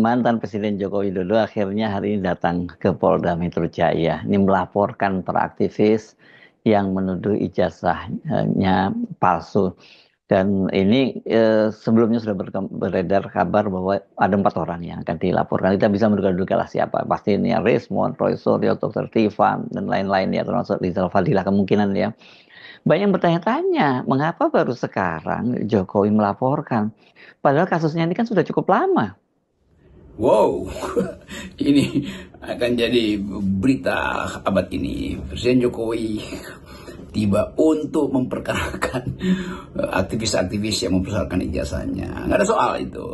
mantan Presiden Joko Widodo akhirnya hari ini datang ke Polda Metro Jaya. Ini melaporkan para aktivis yang menuduh ijazahnya palsu. Dan ini sebelumnya sudah beredar kabar bahwa ada 4 orang yang akan dilaporkan. Kita bisa menduga-duga lah siapa. Pasti ini Rismond, Roy Suryo, Dr. Tifa, dan lain-lain ya, termasuk Rizal Fadilah kemungkinan ya. Banyak yang bertanya-tanya, mengapa baru sekarang Jokowi melaporkan? Padahal kasusnya ini kan sudah cukup lama. Wow, ini akan jadi berita abad ini. Presiden Jokowi tiba untuk memperkarakan aktivis-aktivis yang mempersoalkan ijazahnya. Nggak ada soal itu.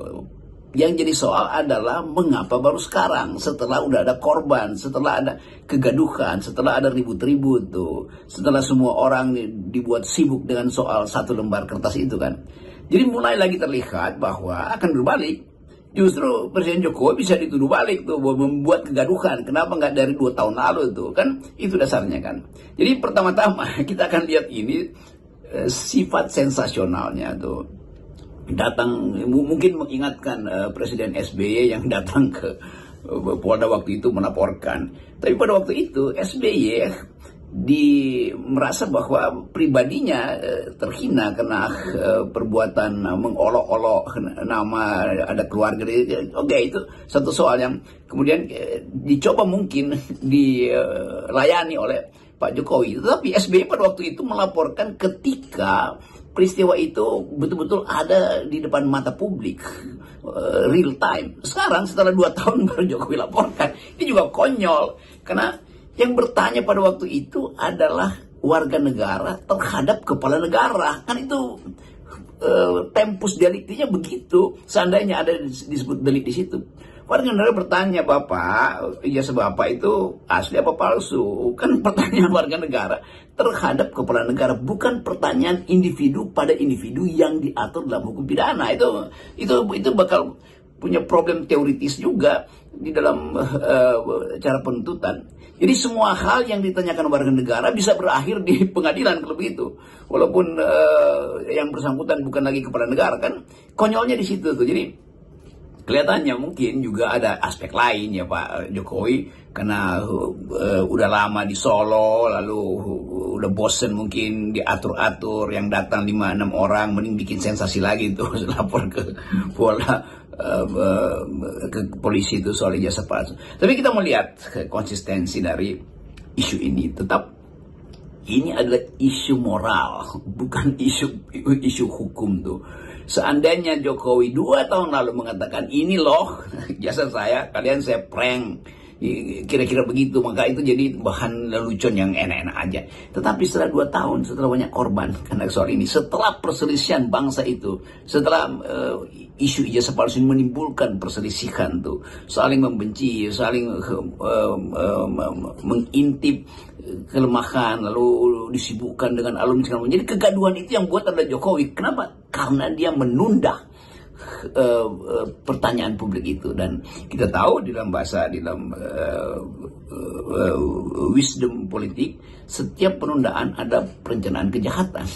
Yang jadi soal adalah mengapa baru sekarang, setelah udah ada korban, setelah ada kegaduhan, setelah ada ribut-ribut tuh, setelah semua orang dibuat sibuk dengan soal 1 lembar kertas itu kan. Jadi mulai lagi terlihat bahwa akan berbalik. Justru Presiden Jokowi bisa dituduh balik tuh membuat kegaduhan. Kenapa nggak dari 2 tahun lalu tuh? Kan itu dasarnya kan. Jadi pertama-tama kita akan lihat ini sifat sensasionalnya tuh. Datang mungkin mengingatkan Presiden SBY yang datang ke Polda waktu itu melaporkan. Tapi pada waktu itu SBY merasa bahwa pribadinya terhina karena perbuatan mengolok-olok nama ada keluarga. Oke, itu satu soal yang kemudian dicoba mungkin dilayani oleh Pak Jokowi. Tetapi SBY pada waktu itu melaporkan ketika peristiwa itu betul-betul ada di depan mata publik, real time. Sekarang setelah 2 tahun baru Jokowi laporkan. Ini juga konyol karena yang bertanya pada waktu itu adalah warga negara terhadap kepala negara. Kan itu tempus deliktinya begitu. Seandainya ada disebut delik di situ. Warga negara bertanya, Bapak, ijazah Bapak itu asli apa palsu? Kan pertanyaan warga negara terhadap kepala negara, bukan pertanyaan individu pada individu yang diatur dalam hukum pidana. Itu bakal punya problem teoritis juga di dalam cara penuntutan. Jadi semua hal yang ditanyakan warga negara bisa berakhir di pengadilan kalau begitu. Walaupun yang bersangkutan bukan lagi kepala negara kan. Konyolnya di situ tuh. Jadi kelihatannya mungkin juga ada aspek lain ya Pak Jokowi. Karena udah lama di Solo, lalu udah bosen mungkin diatur-atur, yang datang 5-6 orang, mending bikin sensasi lagi tuh, lapor ke ke polisi itu soal ijazah palsu. Tapi kita melihat konsistensi dari isu ini, tetap ini adalah isu moral, bukan isu hukum tuh. Seandainya Jokowi 2 tahun lalu mengatakan ini loh jasa saya, kalian saya prank, kira-kira begitu, maka itu jadi bahan lelucon yang enak-enak aja. Tetapi setelah 2 tahun, setelah banyak korban karena soal ini, setelah perselisihan bangsa itu, setelah isu ijazah palsu menimbulkan perselisihan tuh, saling membenci, saling mengintip kelemahan, lalu disibukkan dengan alumni segala macam. Jadi kegaduhan itu yang buat ada Jokowi. Kenapa? Karena dia menunda pertanyaan publik itu. Dan kita tahu dalam wisdom politik, setiap penundaan ada perencanaan kejahatan.